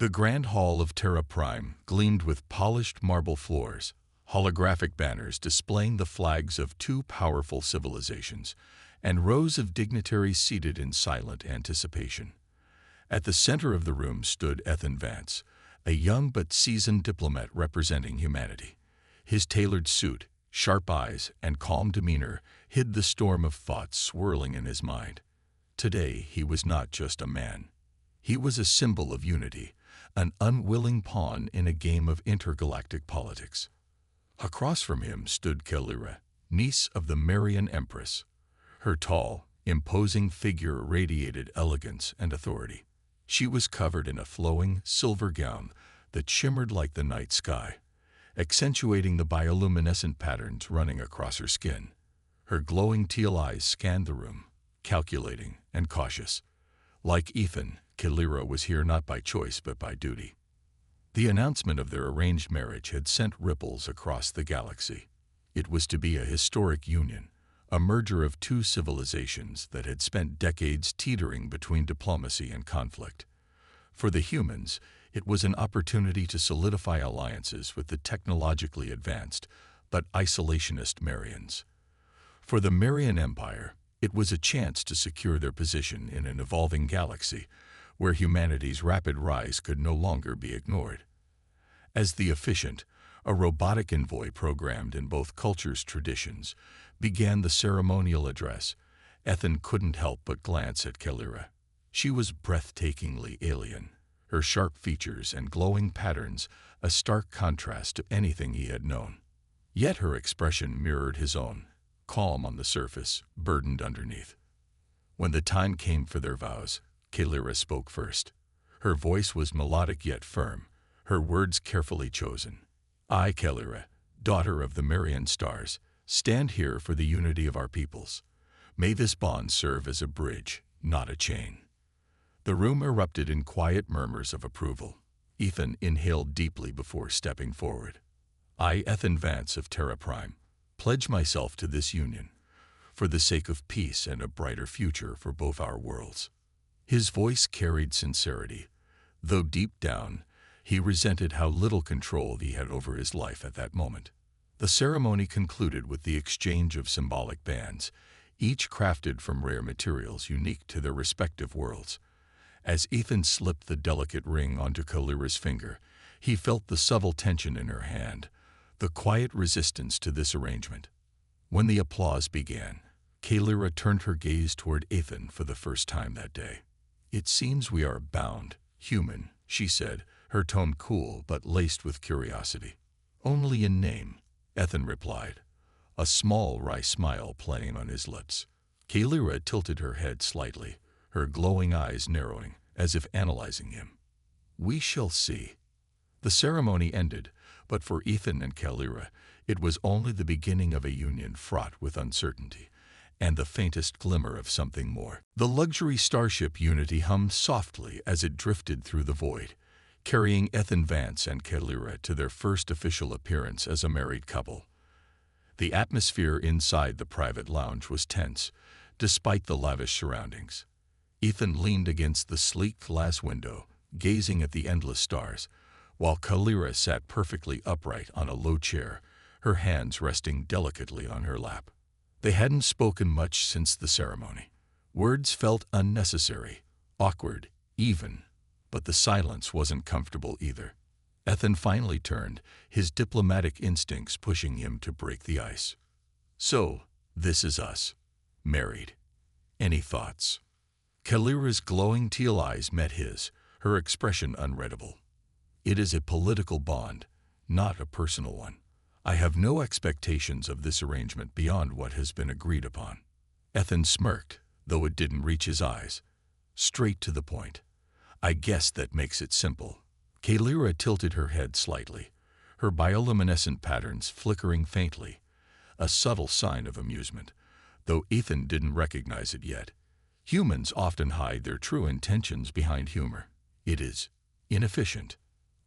The grand hall of Terra Prime gleamed with polished marble floors, holographic banners displaying the flags of two powerful civilizations, and rows of dignitaries seated in silent anticipation. At the center of the room stood Ethan Vance, a young but seasoned diplomat representing humanity. His tailored suit, sharp eyes, and calm demeanor hid the storm of thoughts swirling in his mind. Today, he was not just a man. He was a symbol of unity, an unwilling pawn in a game of intergalactic politics. Across from him stood Kalira, niece of the Marian Empress. Her tall, imposing figure radiated elegance and authority. She was covered in a flowing, silver gown that shimmered like the night sky, accentuating the bioluminescent patterns running across her skin. Her glowing teal eyes scanned the room, calculating and cautious. Like Ethan, Kalira was here not by choice but by duty. The announcement of their arranged marriage had sent ripples across the galaxy. It was to be a historic union, a merger of two civilizations that had spent decades teetering between diplomacy and conflict. For the humans, it was an opportunity to solidify alliances with the technologically advanced but isolationist Marians. For the Marian Empire, it was a chance to secure their position in an evolving galaxy where humanity's rapid rise could no longer be ignored. As the efficient, a robotic envoy programmed in both cultures' traditions, began the ceremonial address, Ethan couldn't help but glance at Kalira. She was breathtakingly alien, her sharp features and glowing patterns a stark contrast to anything he had known. Yet her expression mirrored his own, calm on the surface, burdened underneath. When the time came for their vows, Kalira spoke first. Her voice was melodic yet firm, her words carefully chosen. I, Kalira, daughter of the Marian stars, stand here for the unity of our peoples. May this bond serve as a bridge, not a chain. The room erupted in quiet murmurs of approval. Ethan inhaled deeply before stepping forward. I, Ethan Vance of Terra Prime, pledge myself to this union, for the sake of peace and a brighter future for both our worlds. His voice carried sincerity, though deep down, he resented how little control he had over his life at that moment. The ceremony concluded with the exchange of symbolic bands, each crafted from rare materials unique to their respective worlds. As Ethan slipped the delicate ring onto Kalira's finger, he felt the subtle tension in her hand, the quiet resistance to this arrangement. When the applause began, Kalira turned her gaze toward Ethan for the first time that day. It seems we are bound, human, she said, her tone cool but laced with curiosity. Only in name, Ethan replied, a small wry smile playing on his lips. Kalira tilted her head slightly, her glowing eyes narrowing, as if analyzing him. We shall see. The ceremony ended, but for Ethan and Kalira, it was only the beginning of a union fraught with uncertainty, and the faintest glimmer of something more. The luxury starship Unity hummed softly as it drifted through the void, carrying Ethan Vance and Kalira to their first official appearance as a married couple. The atmosphere inside the private lounge was tense, despite the lavish surroundings. Ethan leaned against the sleek glass window, gazing at the endless stars, while Kalira sat perfectly upright on a low chair, her hands resting delicately on her lap. They hadn't spoken much since the ceremony. Words felt unnecessary, awkward, even, but the silence wasn't comfortable either. Ethan finally turned, his diplomatic instincts pushing him to break the ice. So, this is us, married. Any thoughts? Kalira's glowing teal eyes met his, her expression unreadable. It is a political bond, not a personal one. I have no expectations of this arrangement beyond what has been agreed upon. Ethan smirked, though it didn't reach his eyes. Straight to the point. I guess that makes it simple. Kalira tilted her head slightly, her bioluminescent patterns flickering faintly, a subtle sign of amusement, though Ethan didn't recognize it yet. Humans often hide their true intentions behind humor. It is inefficient.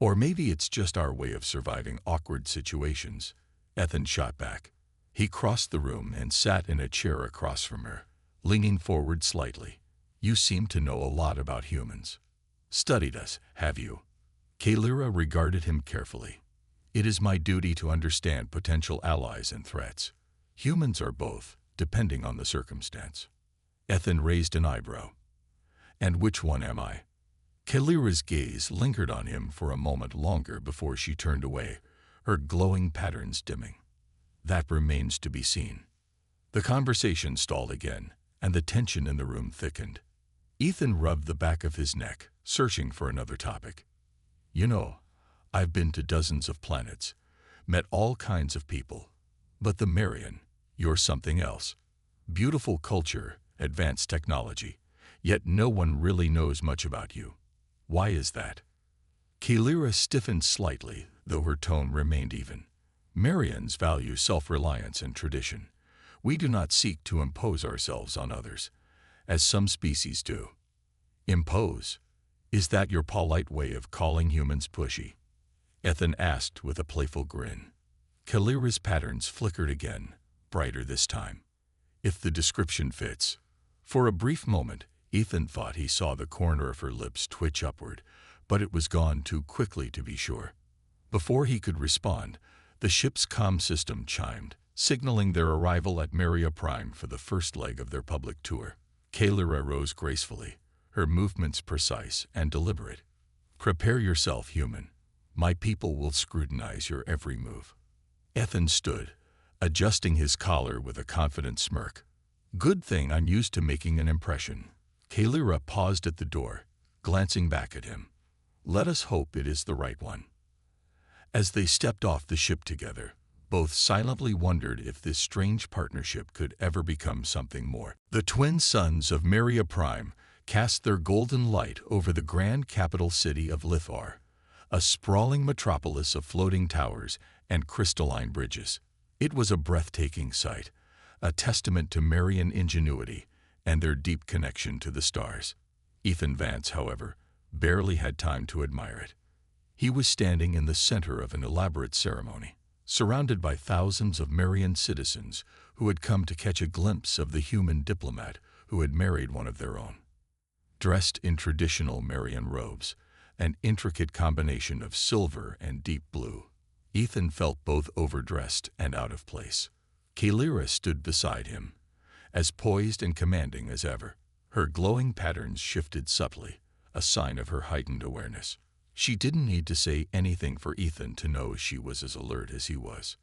Or maybe it's just our way of surviving awkward situations. Ethan shot back. He crossed the room and sat in a chair across from her, leaning forward slightly. You seem to know a lot about humans. Studied us, have you? Kalira regarded him carefully. It is my duty to understand potential allies and threats. Humans are both, depending on the circumstance. Ethan raised an eyebrow. And which one am I? Kalira's gaze lingered on him for a moment longer before she turned away, her glowing patterns dimming. That remains to be seen. The conversation stalled again, and the tension in the room thickened. Ethan rubbed the back of his neck, searching for another topic. You know, I've been to dozens of planets, met all kinds of people. But the Marian, you're something else. Beautiful culture, advanced technology, yet no one really knows much about you. Why is that? Kalira stiffened slightly, though her tone remained even. Marians value self-reliance and tradition. We do not seek to impose ourselves on others, as some species do. Impose? Is that your polite way of calling humans pushy? Ethan asked with a playful grin. Kalira's patterns flickered again, brighter this time. If the description fits. For a brief moment, Ethan thought he saw the corner of her lips twitch upward, but it was gone too quickly to be sure. Before he could respond, the ship's comm system chimed, signaling their arrival at Maria Prime for the first leg of their public tour. Kalira rose gracefully, her movements precise and deliberate. Prepare yourself, human. My people will scrutinize your every move. Ethan stood, adjusting his collar with a confident smirk. Good thing I'm used to making an impression. Kalira paused at the door, glancing back at him. Let us hope it is the right one. As they stepped off the ship together, both silently wondered if this strange partnership could ever become something more. The twin suns of Maria Prime cast their golden light over the grand capital city of Lithar, a sprawling metropolis of floating towers and crystalline bridges. It was a breathtaking sight, a testament to Marian ingenuity and their deep connection to the stars. Ethan Vance, however, barely had time to admire it. He was standing in the center of an elaborate ceremony, surrounded by thousands of Marian citizens who had come to catch a glimpse of the human diplomat who had married one of their own. Dressed in traditional Marian robes, an intricate combination of silver and deep blue, Ethan felt both overdressed and out of place. Kalira stood beside him, as poised and commanding as ever. Her glowing patterns shifted subtly, a sign of her heightened awareness. She didn't need to say anything for Ethan to know she was as alert as he was.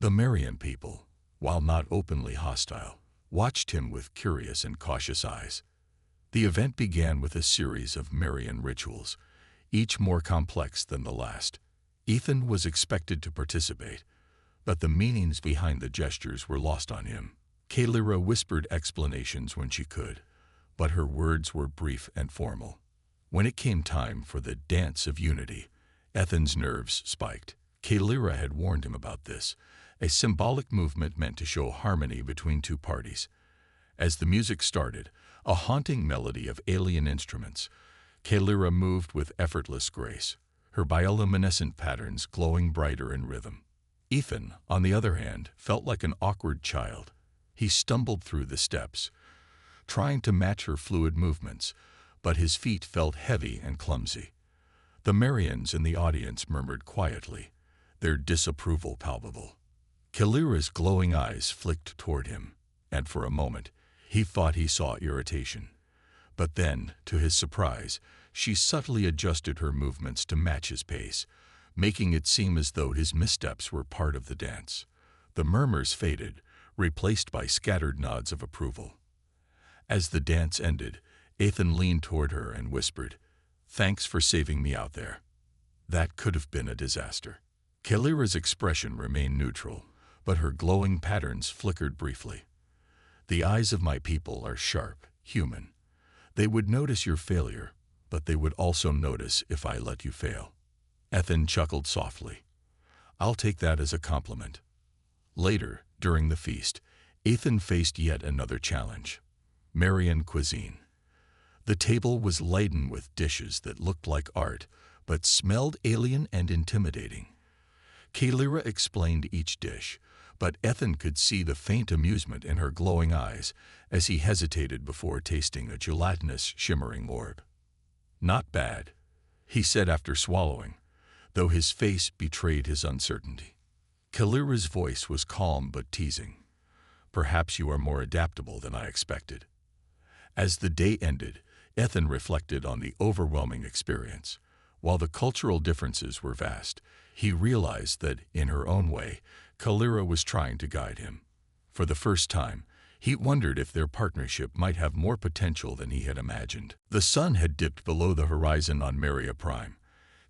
The Marian people, while not openly hostile, watched him with curious and cautious eyes. The event began with a series of Marian rituals, each more complex than the last. Ethan was expected to participate, but the meanings behind the gestures were lost on him. Kalira whispered explanations when she could, but her words were brief and formal. When it came time for the Dance of Unity, Ethan's nerves spiked. Kalira had warned him about this, a symbolic movement meant to show harmony between two parties. As the music started, a haunting melody of alien instruments, Kalira moved with effortless grace, her bioluminescent patterns glowing brighter in rhythm. Ethan, on the other hand, felt like an awkward child. He stumbled through the steps, trying to match her fluid movements, but his feet felt heavy and clumsy. The Marians in the audience murmured quietly, their disapproval palpable. Kalira's glowing eyes flicked toward him, and for a moment, he thought he saw irritation. But then, to his surprise, she subtly adjusted her movements to match his pace, making it seem as though his missteps were part of the dance. The murmurs faded, replaced by scattered nods of approval. As the dance ended, Ethan leaned toward her and whispered, "Thanks for saving me out there. That could have been a disaster." Kalira's expression remained neutral, but her glowing patterns flickered briefly. "The eyes of my people are sharp, human. They would notice your failure, but they would also notice if I let you fail." Ethan chuckled softly. "I'll take that as a compliment." Later, during the feast, Ethan faced yet another challenge: Marian cuisine. The table was laden with dishes that looked like art, but smelled alien and intimidating. Kalira explained each dish, but Ethan could see the faint amusement in her glowing eyes as he hesitated before tasting a gelatinous, shimmering orb. "Not bad," he said after swallowing, though his face betrayed his uncertainty. Kalira's voice was calm but teasing. Perhaps you are more adaptable than I expected. As the day ended, Ethan reflected on the overwhelming experience. While the cultural differences were vast, he realized that, in her own way, Kalira was trying to guide him. For the first time, he wondered if their partnership might have more potential than he had imagined. The sun had dipped below the horizon on Maria Prime,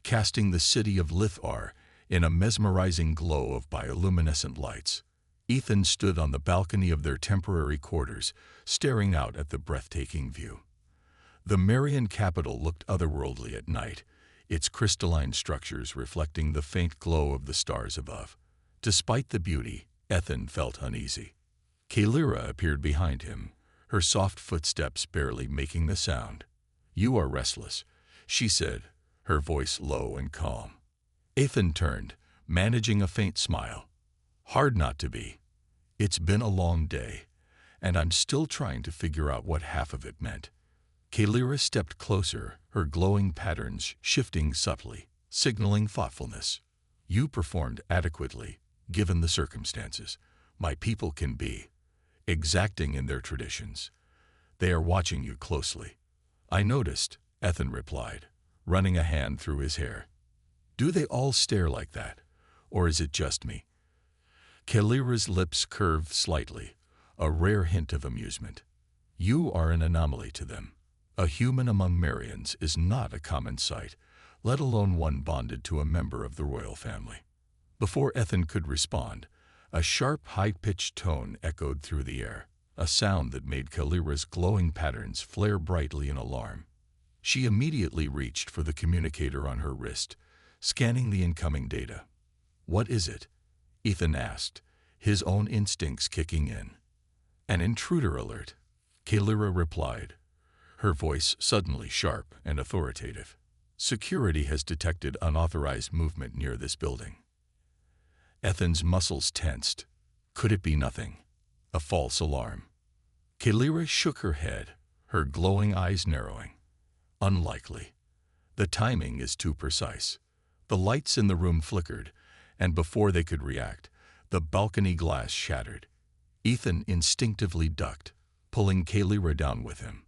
casting the city of Lithar in a mesmerizing glow of bioluminescent lights. Ethan stood on the balcony of their temporary quarters, staring out at the breathtaking view. The Marian capital looked otherworldly at night, its crystalline structures reflecting the faint glow of the stars above. Despite the beauty, Ethan felt uneasy. Kalira appeared behind him, her soft footsteps barely making the sound. "You are restless," she said, her voice low and calm. Ethan turned, managing a faint smile. "Hard not to be. It's been a long day, and I'm still trying to figure out what half of it meant." Kalira stepped closer, her glowing patterns shifting subtly, signaling thoughtfulness. "You performed adequately, given the circumstances. My people can be exacting in their traditions. They are watching you closely." "I noticed," Ethan replied, running a hand through his hair. "Do they all stare like that, or is it just me?" Kalira's lips curved slightly, a rare hint of amusement. "You are an anomaly to them. A human among Marians is not a common sight, let alone one bonded to a member of the royal family." Before Ethan could respond, a sharp, high-pitched tone echoed through the air, a sound that made Kalira's glowing patterns flare brightly in alarm. She immediately reached for the communicator on her wrist, scanning the incoming data. "What is it?" Ethan asked, his own instincts kicking in. "An intruder alert," Kalira replied, her voice suddenly sharp and authoritative. "Security has detected unauthorized movement near this building." Ethan's muscles tensed. Could it be nothing? A false alarm? Kalira shook her head, her glowing eyes narrowing. "Unlikely. The timing is too precise." The lights in the room flickered, and before they could react, the balcony glass shattered. Ethan instinctively ducked, pulling Kalira down with him.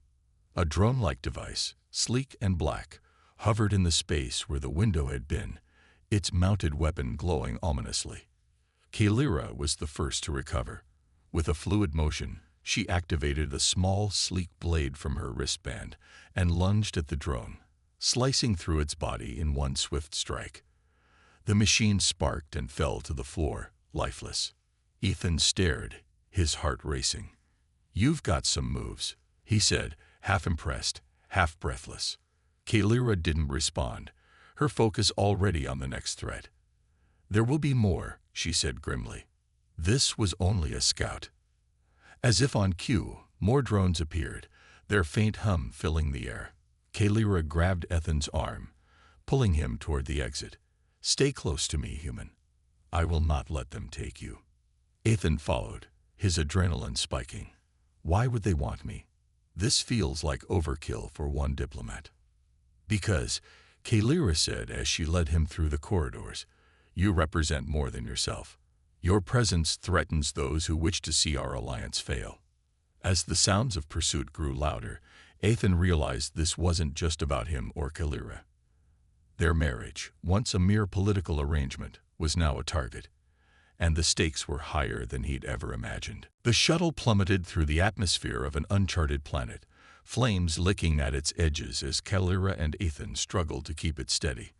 A drone-like device, sleek and black, hovered in the space where the window had been, its mounted weapon glowing ominously. Kalira was the first to recover. With a fluid motion, she activated a small, sleek blade from her wristband and lunged at the drone, slicing through its body in one swift strike. The machine sparked and fell to the floor, lifeless. Ethan stared, his heart racing. "You've got some moves," he said, half impressed, half breathless. Kalira didn't respond, her focus already on the next threat. "There will be more," she said grimly. This was only a scout. As if on cue, more drones appeared, their faint hum filling the air. Kalira grabbed Ethan's arm, pulling him toward the exit. "Stay close to me, human. I will not let them take you." Ethan followed, his adrenaline spiking. "Why would they want me? This feels like overkill for one diplomat." "Because," Kalira said as she led him through the corridors, "you represent more than yourself. Your presence threatens those who wish to see our alliance fail." As the sounds of pursuit grew louder, Ethan realized this wasn't just about him or Kalira. Their marriage, once a mere political arrangement, was now a target, and the stakes were higher than he'd ever imagined. The shuttle plummeted through the atmosphere of an uncharted planet, flames licking at its edges as Kalira and Ethan struggled to keep it steady.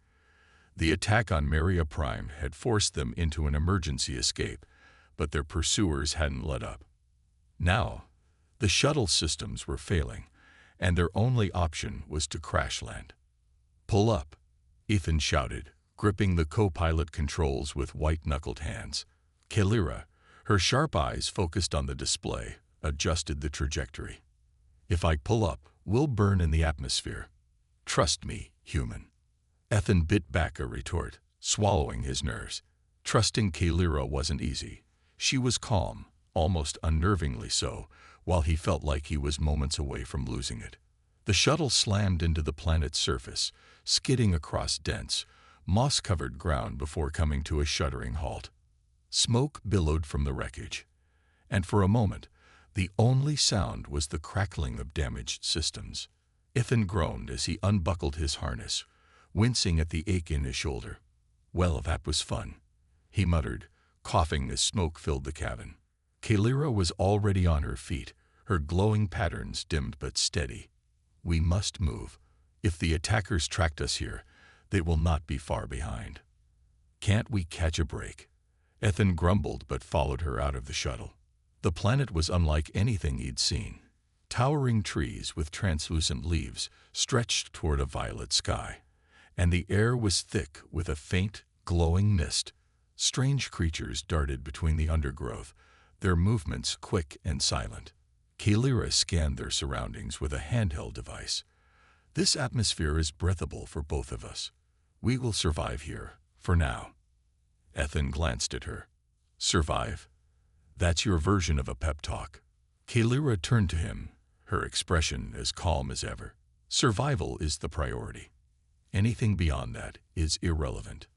The attack on Maria Prime had forced them into an emergency escape, but their pursuers hadn't let up. Now, the shuttle systems were failing, and their only option was to crash land. "Pull up," Ethan shouted, gripping the co-pilot controls with white-knuckled hands. Kalira, her sharp eyes focused on the display, adjusted the trajectory. "If I pull up, we'll burn in the atmosphere. Trust me, human." Ethan bit back a retort, swallowing his nerves. Trusting Kalira wasn't easy. She was calm, almost unnervingly so, while he felt like he was moments away from losing it. The shuttle slammed into the planet's surface, skidding across dense, moss-covered ground before coming to a shuddering halt. Smoke billowed from the wreckage, and for a moment, the only sound was the crackling of damaged systems. Ethan groaned as he unbuckled his harness, wincing at the ache in his shoulder. "Well, that was fun," he muttered, coughing as smoke filled the cabin. Kalira was already on her feet, her glowing patterns dimmed but steady. "We must move. If the attackers tracked us here, they will not be far behind." "Can't we catch a break?" Ethan grumbled but followed her out of the shuttle. The planet was unlike anything he'd seen. Towering trees with translucent leaves stretched toward a violet sky, and the air was thick with a faint, glowing mist. Strange creatures darted between the undergrowth, their movements quick and silent. Kalira scanned their surroundings with a handheld device. "This atmosphere is breathable for both of us. We will survive here, for now." Ethan glanced at her. "Survive? That's your version of a pep talk." Kalira turned to him, her expression as calm as ever. "Survival is the priority. Anything beyond that is irrelevant."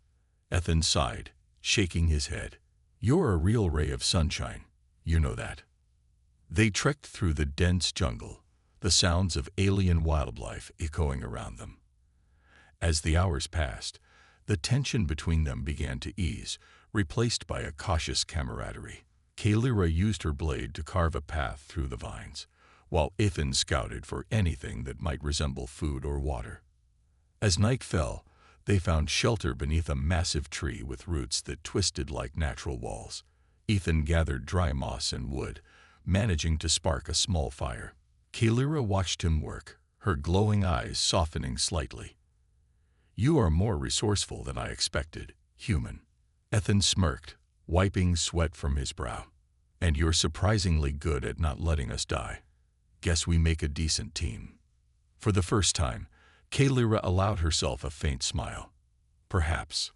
Ethan sighed, shaking his head. "You're a real ray of sunshine. You know that." They trekked through the dense jungle, the sounds of alien wildlife echoing around them. As the hours passed, the tension between them began to ease, replaced by a cautious camaraderie. Kalira used her blade to carve a path through the vines, while Ethan scouted for anything that might resemble food or water. As night fell, they found shelter beneath a massive tree with roots that twisted like natural walls. Ethan gathered dry moss and wood, managing to spark a small fire. Kalira watched him work, her glowing eyes softening slightly. "You are more resourceful than I expected, human." Ethan smirked, wiping sweat from his brow. "And you're surprisingly good at not letting us die. Guess we make a decent team." For the first time, Kalira allowed herself a faint smile. Perhaps.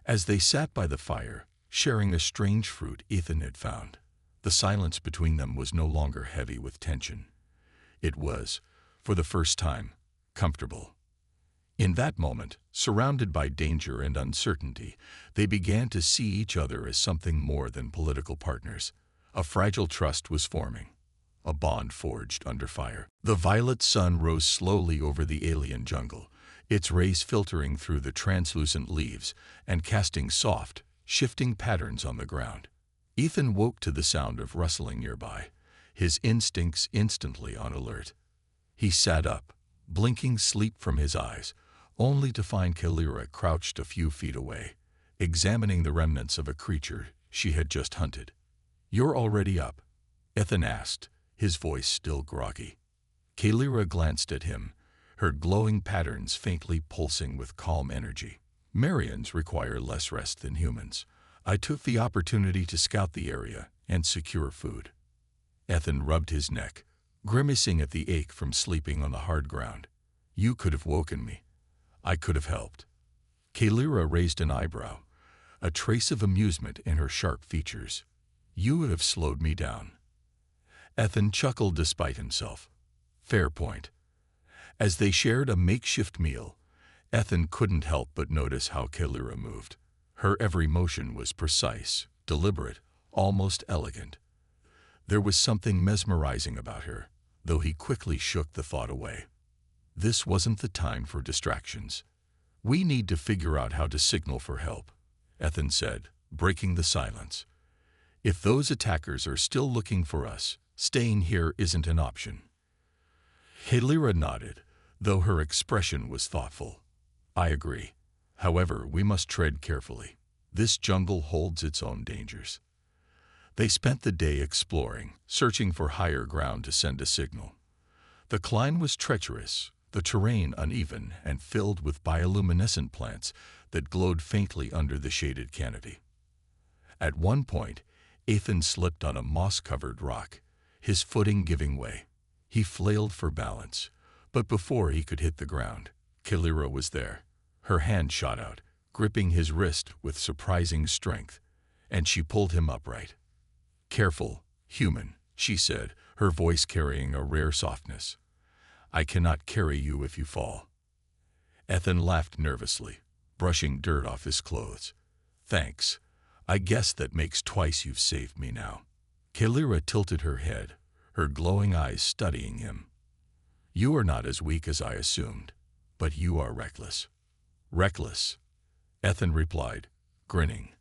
As they sat by the fire, sharing a strange fruit Ethan had found, the silence between them was no longer heavy with tension. It was, for the first time, comfortable. In that moment, surrounded by danger and uncertainty, they began to see each other as something more than political partners. A fragile trust was forming, a bond forged under fire. The violet sun rose slowly over the alien jungle, its rays filtering through the translucent leaves and casting soft, shifting patterns on the ground. Ethan woke to the sound of rustling nearby, his instincts instantly on alert. He sat up, blinking sleep from his eyes, only to find Kalira crouched a few feet away, examining the remnants of a creature she had just hunted. "You're already up?" Ethan asked, his voice still groggy. Kalira glanced at him, her glowing patterns faintly pulsing with calm energy. "Marians require less rest than humans. I took the opportunity to scout the area and secure food." Ethan rubbed his neck, grimacing at the ache from sleeping on the hard ground. "You could have woken me. I could have helped." Kalira raised an eyebrow, a trace of amusement in her sharp features. "You would have slowed me down." Ethan chuckled despite himself. Fair point. As they shared a makeshift meal, Ethan couldn't help but notice how Kalira moved. Her every motion was precise, deliberate, almost elegant. There was something mesmerizing about her, though he quickly shook the thought away. This wasn't the time for distractions. "We need to figure out how to signal for help," Ethan said, breaking the silence. "If those attackers are still looking for us, staying here isn't an option." Kalira nodded, though her expression was thoughtful. "I agree. However, we must tread carefully. This jungle holds its own dangers." They spent the day exploring, searching for higher ground to send a signal. The climb was treacherous, the terrain uneven and filled with bioluminescent plants that glowed faintly under the shaded canopy. At one point, Ethan slipped on a moss-covered rock, his footing giving way. He flailed for balance, but before he could hit the ground, Kalira was there. Her hand shot out, gripping his wrist with surprising strength, and she pulled him upright. "Careful, human," she said, her voice carrying a rare softness. I cannot carry you if you fall." Ethan laughed nervously, brushing dirt off his clothes. "Thanks. I guess that makes twice you've saved me now." Kalira tilted her head, her glowing eyes studying him. "You are not as weak as I assumed, but you are reckless." "Reckless," Ethan replied, grinning.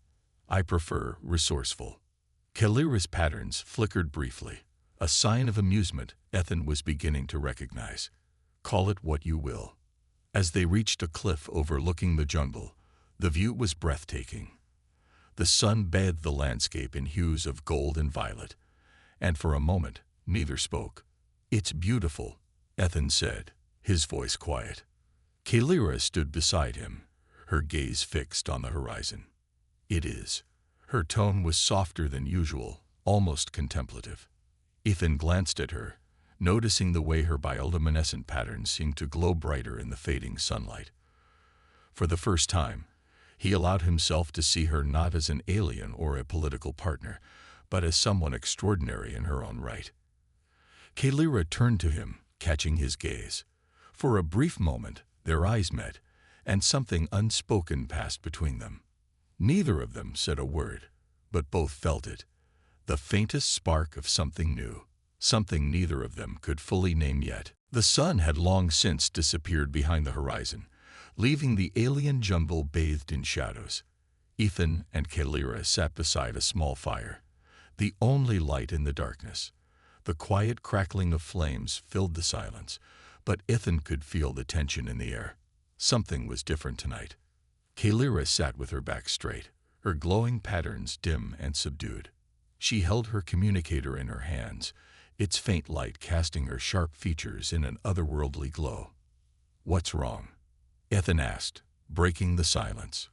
"I prefer resourceful." Kalira's patterns flickered briefly, a sign of amusement Ethan was beginning to recognize. Call it what you will. As they reached a cliff overlooking the jungle, the view was breathtaking. The sun bathed the landscape in hues of gold and violet, and for a moment neither spoke. "It's beautiful," Ethan said, his voice quiet. Kalira stood beside him, her gaze fixed on the horizon. "It is." Her tone was softer than usual, almost contemplative. Ethan glanced at her, noticing the way her bioluminescent patterns seemed to glow brighter in the fading sunlight. For the first time, he allowed himself to see her not as an alien or a political partner, but as someone extraordinary in her own right. Kalira turned to him, catching his gaze. For a brief moment, their eyes met, and something unspoken passed between them. Neither of them said a word, but both felt it. The faintest spark of something new, something neither of them could fully name yet. The sun had long since disappeared behind the horizon, leaving the alien jungle bathed in shadows. Ethan and Kalira sat beside a small fire, the only light in the darkness. The quiet crackling of flames filled the silence, but Ethan could feel the tension in the air. Something was different tonight. Kalira sat with her back straight, her glowing patterns dim and subdued. She held her communicator in her hands, its faint light casting her sharp features in an otherworldly glow. "What's wrong?" Ethan asked, breaking the silence.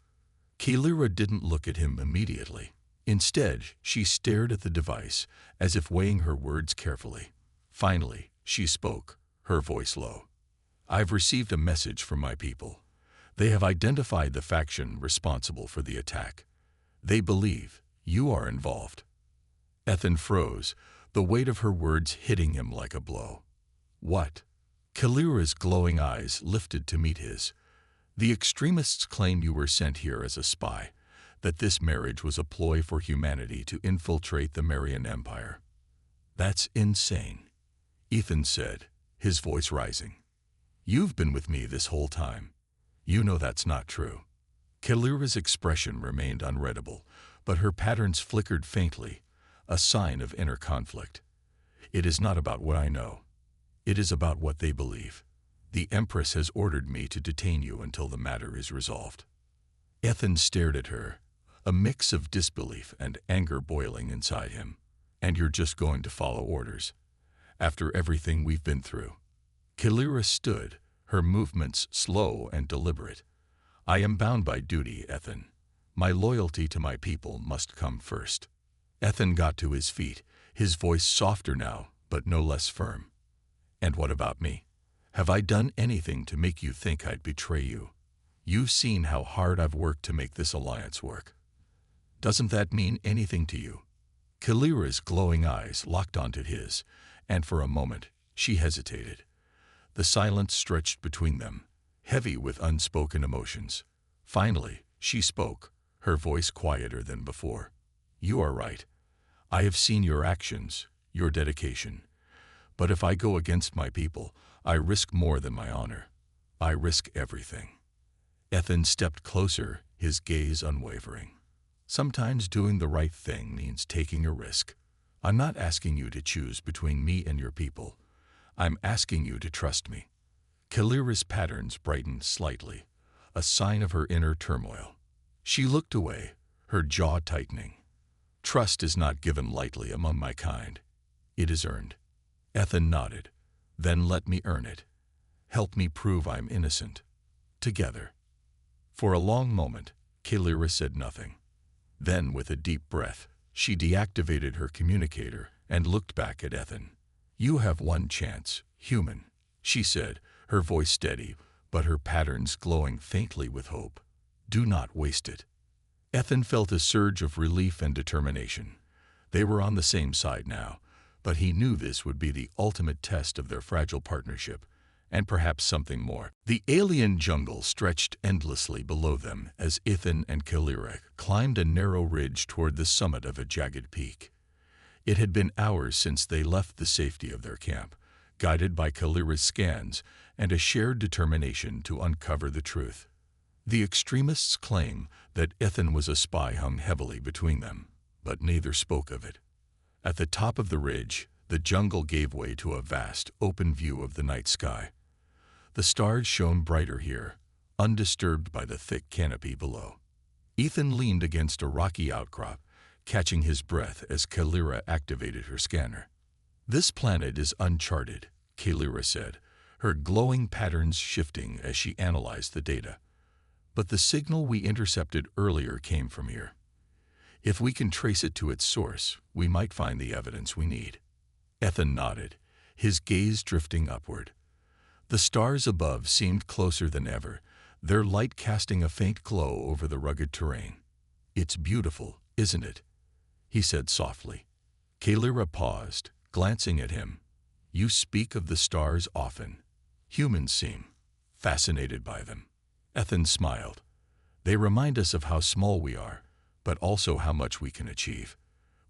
Kalira didn't look at him immediately. Instead, she stared at the device, as if weighing her words carefully. Finally, she spoke, her voice low. "I've received a message from my people. They have identified the faction responsible for the attack. They believe you are involved." Ethan froze, the weight of her words hitting him like a blow. "What?" Kalira's glowing eyes lifted to meet his. "The extremists claim you were sent here as a spy, that this marriage was a ploy for humanity to infiltrate the Marian Empire." "That's insane," Ethan said, his voice rising. "You've been with me this whole time. You know that's not true." Kalira's expression remained unreadable, but her patterns flickered faintly, a sign of inner conflict. "It is not about what I know. It is about what they believe. The Empress has ordered me to detain you until the matter is resolved." Ethan stared at her, a mix of disbelief and anger boiling inside him. "And you're just going to follow orders? After everything we've been through?" Kalira stood, her movements slow and deliberate. "I am bound by duty, Ethan. My loyalty to my people must come first." Ethan got to his feet, his voice softer now, but no less firm. "And what about me? Have I done anything to make you think I'd betray you? You've seen how hard I've worked to make this alliance work. Doesn't that mean anything to you?" Kalira's glowing eyes locked onto his, and for a moment she hesitated. The silence stretched between them, heavy with unspoken emotions. Finally, she spoke, her voice quieter than before. "You are right. I have seen your actions, your dedication. But if I go against my people, I risk more than my honor. I risk everything." Ethan stepped closer, his gaze unwavering. "Sometimes doing the right thing means taking a risk. I'm not asking you to choose between me and your people. I'm asking you to trust me." Kalira's patterns brightened slightly, a sign of her inner turmoil. She looked away, her jaw tightening. "Trust is not given lightly among my kind. It is earned." Ethan nodded. "Then let me earn it. Help me prove I'm innocent. Together." For a long moment, Kalira said nothing. Then, with a deep breath, she deactivated her communicator and looked back at Ethan. "You have one chance, human," she said, her voice steady, but her patterns glowing faintly with hope. "Do not waste it." Ethan felt a surge of relief and determination. They were on the same side now, but he knew this would be the ultimate test of their fragile partnership, and perhaps something more. The alien jungle stretched endlessly below them as Ethan and Kalira climbed a narrow ridge toward the summit of a jagged peak. It had been hours since they left the safety of their camp, guided by Kalira's scans and a shared determination to uncover the truth. The extremists claim that Ethan was a spy hung heavily between them, but neither spoke of it. At the top of the ridge, the jungle gave way to a vast, open view of the night sky. The stars shone brighter here, undisturbed by the thick canopy below. Ethan leaned against a rocky outcrop, catching his breath as Kalira activated her scanner. "This planet is uncharted," Kalira said, her glowing patterns shifting as she analyzed the data. "But the signal we intercepted earlier came from here. If we can trace it to its source, we might find the evidence we need." Ethan nodded, his gaze drifting upward. The stars above seemed closer than ever, their light casting a faint glow over the rugged terrain. "It's beautiful, isn't it?" he said softly. Kalira paused, glancing at him. "You speak of the stars often. Humans seem fascinated by them." Ethan smiled. "They remind us of how small we are, but also how much we can achieve.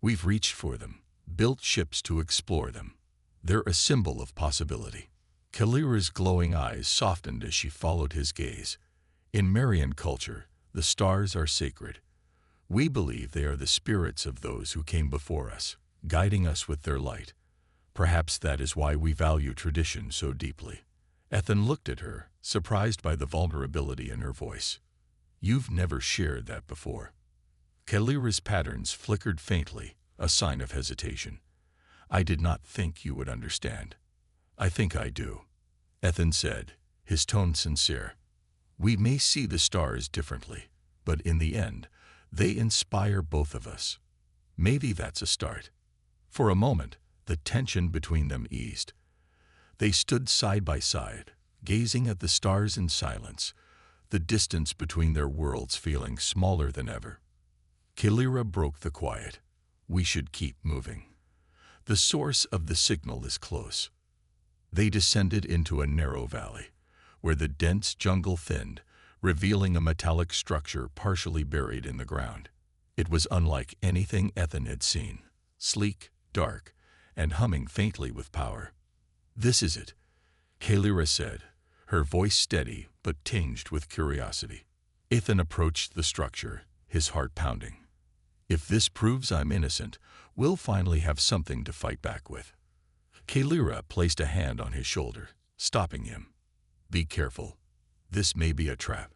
We've reached for them, built ships to explore them. They're a symbol of possibility." Kalira's glowing eyes softened as she followed his gaze. "In Marian culture, the stars are sacred. We believe they are the spirits of those who came before us, guiding us with their light. Perhaps that is why we value tradition so deeply." Ethan looked at her, surprised by the vulnerability in her voice. "You've never shared that before." Kalira's patterns flickered faintly, a sign of hesitation. "I did not think you would understand." "I think I do," Ethan said, his tone sincere. "We may see the stars differently, but in the end, they inspire both of us. Maybe that's a start." For a moment, the tension between them eased. They stood side by side, gazing at the stars in silence, the distance between their worlds feeling smaller than ever. Kalira broke the quiet. "We should keep moving. The source of the signal is close." They descended into a narrow valley, where the dense jungle thinned, revealing a metallic structure partially buried in the ground. It was unlike anything Ethan had seen, sleek, dark, and humming faintly with power. "This is it," Kalira said, her voice steady but tinged with curiosity. Ethan approached the structure, his heart pounding. "If this proves I'm innocent, we'll finally have something to fight back with." Kalira placed a hand on his shoulder, stopping him. "Be careful. This may be a trap."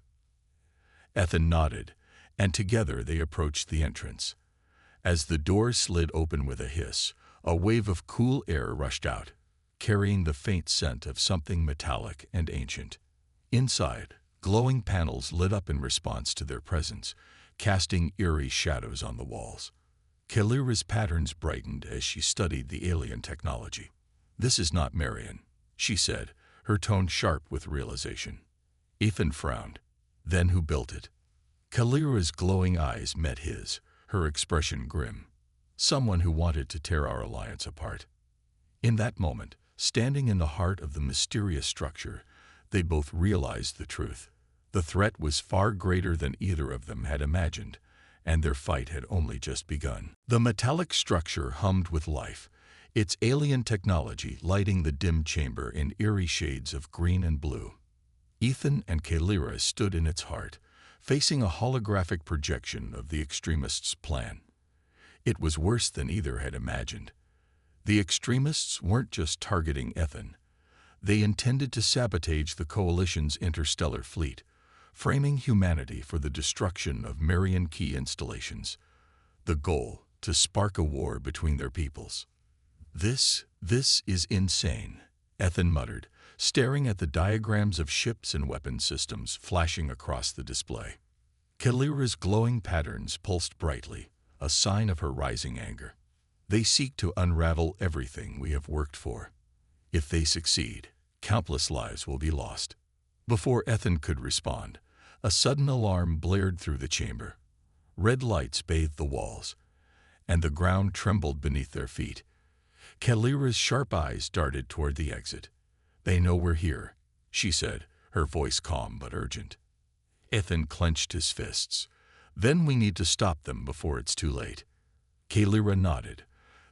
Ethan nodded, and together they approached the entrance. As the door slid open with a hiss, a wave of cool air rushed out, carrying the faint scent of something metallic and ancient. Inside, glowing panels lit up in response to their presence, casting eerie shadows on the walls. Kalira's patterns brightened as she studied the alien technology. "This is not Marian," she said, her tone sharp with realization. Ethan frowned. "Then who built it?" Kalira's glowing eyes met his, her expression grim. "Someone who wanted to tear our alliance apart." In that moment, standing in the heart of the mysterious structure, they both realized the truth. The threat was far greater than either of them had imagined, and their fight had only just begun. The metallic structure hummed with life, its alien technology lighting the dim chamber in eerie shades of green and blue. Ethan and Kalira stood in its heart, facing a holographic projection of the extremists' plan. It was worse than either had imagined. The extremists weren't just targeting Ethan. They intended to sabotage the Coalition's interstellar fleet, framing humanity for the destruction of Marian key installations. The goal, to spark a war between their peoples. This is insane," Ethan muttered, staring at the diagrams of ships and weapon systems flashing across the display. Kalira's glowing patterns pulsed brightly, a sign of her rising anger. "They seek to unravel everything we have worked for. If they succeed, countless lives will be lost." Before Ethan could respond, a sudden alarm blared through the chamber. Red lights bathed the walls, and the ground trembled beneath their feet. Kalira's sharp eyes darted toward the exit. "They know we're here," she said, her voice calm but urgent. Ethan clenched his fists. "Then we need to stop them before it's too late." Kalira nodded.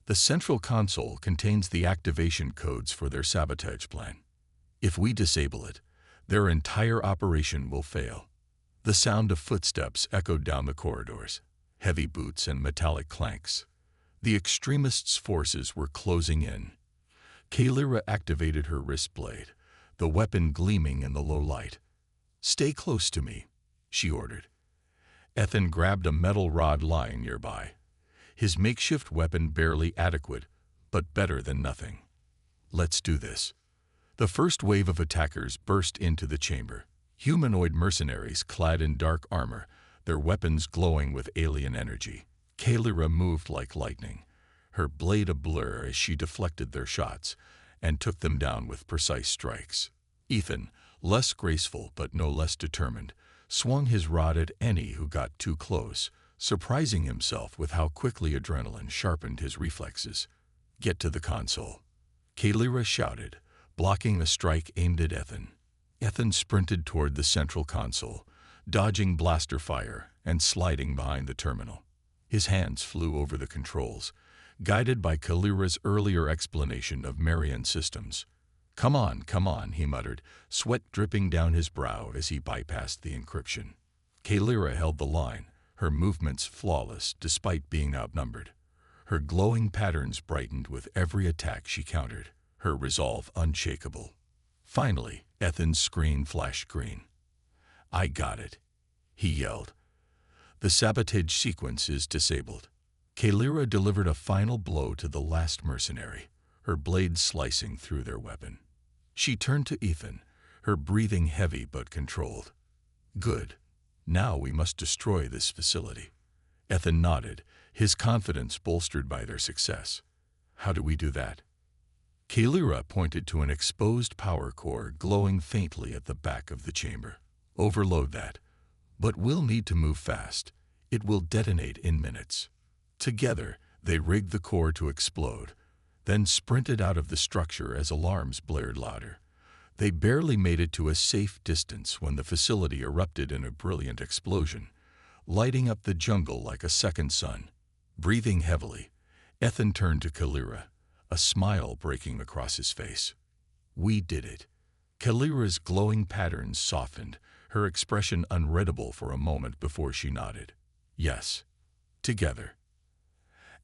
"The central console contains the activation codes for their sabotage plan. If we disable it, their entire operation will fail." The sound of footsteps echoed down the corridors, heavy boots and metallic clanks. The extremists' forces were closing in. Kalira activated her wrist blade, the weapon gleaming in the low light. "Stay close to me," she ordered. Ethan grabbed a metal rod lying nearby, his makeshift weapon barely adequate, but better than nothing. "Let's do this." The first wave of attackers burst into the chamber, humanoid mercenaries clad in dark armor, their weapons glowing with alien energy. Kalira moved like lightning, her blade a blur as she deflected their shots and took them down with precise strikes. Ethan, less graceful but no less determined, swung his rod at any who got too close, surprising himself with how quickly adrenaline sharpened his reflexes. "Get to the console," Kalira shouted, blocking a strike aimed at Ethan. Ethan sprinted toward the central console, dodging blaster fire and sliding behind the terminal. His hands flew over the controls, guided by Kalira's earlier explanation of Marian systems. Come on," he muttered, sweat dripping down his brow as he bypassed the encryption. Kalira held the line, her movements flawless despite being outnumbered. Her glowing patterns brightened with every attack she countered, her resolve unshakable. Finally, Ethan's screen flashed green. "I got it," he yelled. "The sabotage sequence is disabled." Kalira delivered a final blow to the last mercenary, her blade slicing through their weapon. She turned to Ethan, her breathing heavy but controlled. "Good. Now we must destroy this facility." Ethan nodded, his confidence bolstered by their success. "How do we do that?" Kalira pointed to an exposed power core glowing faintly at the back of the chamber. "Overload that. But we'll need to move fast. It will detonate in minutes." Together, they rigged the core to explode, then sprinted out of the structure as alarms blared louder. They barely made it to a safe distance when the facility erupted in a brilliant explosion, lighting up the jungle like a second sun. Breathing heavily, Ethan turned to Kalira, a smile breaking across his face. "We did it." Kalira's glowing patterns softened, her expression unreadable for a moment before she nodded. "Yes. Together."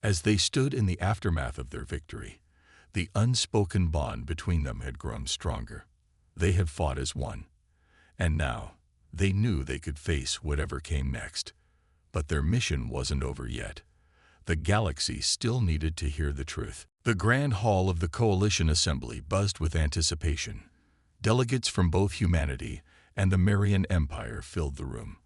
As they stood in the aftermath of their victory, the unspoken bond between them had grown stronger. They had fought as one, and now they knew they could face whatever came next. But their mission wasn't over yet. The galaxy still needed to hear the truth. The grand hall of the Coalition Assembly buzzed with anticipation. Delegates from both humanity and the Marian Empire filled the room,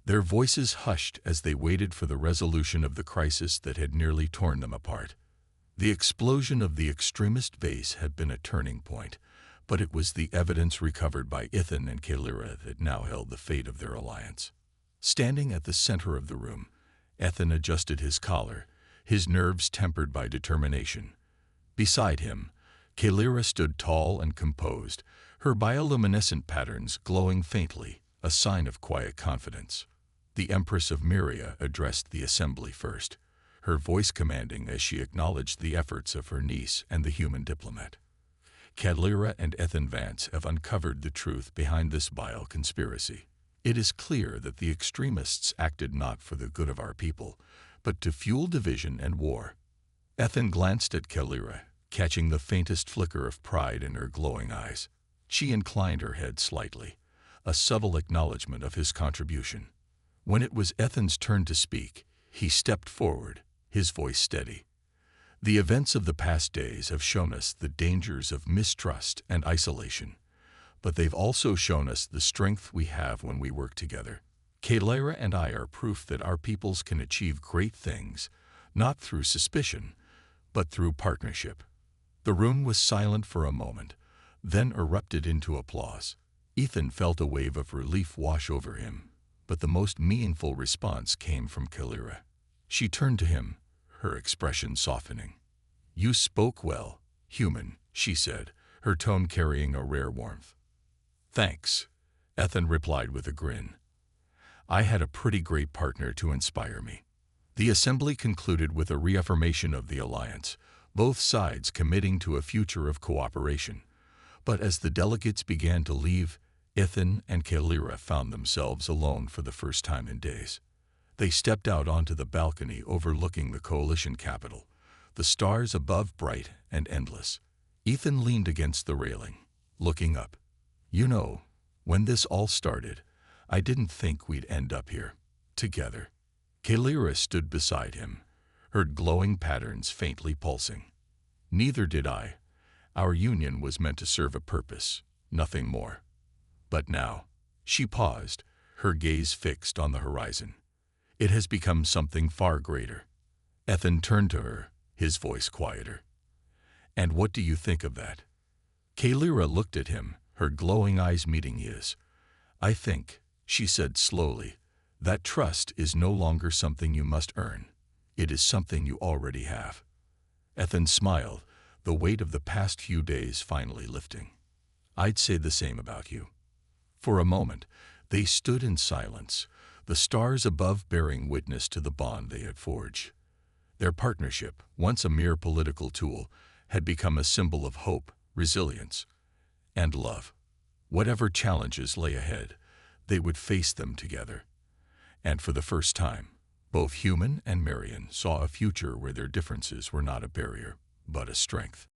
their voices hushed as they waited for the resolution of the crisis that had nearly torn them apart. The explosion of the extremist base had been a turning point, but it was the evidence recovered by Ethan and Kalira that now held the fate of their alliance. Standing at the center of the room, Ethan adjusted his collar, his nerves tempered by determination. Beside him, Kalira stood tall and composed, her bioluminescent patterns glowing faintly, a sign of quiet confidence. The Empress of Myria addressed the assembly first, her voice commanding as she acknowledged the efforts of her niece and the human diplomat. "Kalira and Ethan Vance have uncovered the truth behind this vile conspiracy. It is clear that the extremists acted not for the good of our people, but to fuel division and war." Ethan glanced at Kalira, catching the faintest flicker of pride in her glowing eyes. She inclined her head slightly, a subtle acknowledgement of his contribution. When it was Ethan's turn to speak, he stepped forward, his voice steady. "The events of the past days have shown us the dangers of mistrust and isolation, but they've also shown us the strength we have when we work together. Kalira and I are proof that our peoples can achieve great things, not through suspicion, but through partnership." The room was silent for a moment, then erupted into applause. Ethan felt a wave of relief wash over him, but the most meaningful response came from Kalira. She turned to him, her expression softening. "You spoke well, human," she said, her tone carrying a rare warmth. "Thanks," Ethan replied with a grin. "I had a pretty great partner to inspire me." The assembly concluded with a reaffirmation of the alliance, both sides committing to a future of cooperation. But as the delegates began to leave, Ethan and Kalira found themselves alone for the first time in days. They stepped out onto the balcony overlooking the coalition capital, the stars above bright and endless. Ethan leaned against the railing, looking up. "You know, when this all started, I didn't think we'd end up here, together." Kalira stood beside him, her glowing patterns faintly pulsing. "Neither did I. Our union was meant to serve a purpose, nothing more. But now," she paused, her gaze fixed on the horizon, "it has become something far greater." Ethan turned to her, his voice quieter. "And what do you think of that?" Kalira looked at him, her glowing eyes meeting his. "I think," she said slowly, "that trust is no longer something you must earn. It is something you already have." Ethan smiled, the weight of the past few days finally lifting. "I'd say the same about you." For a moment, they stood in silence, the stars above bearing witness to the bond they had forged. Their partnership, once a mere political tool, had become a symbol of hope, resilience, and love. Whatever challenges lay ahead, they would face them together. And for the first time, both Human and Marian saw a future where their differences were not a barrier, but a strength.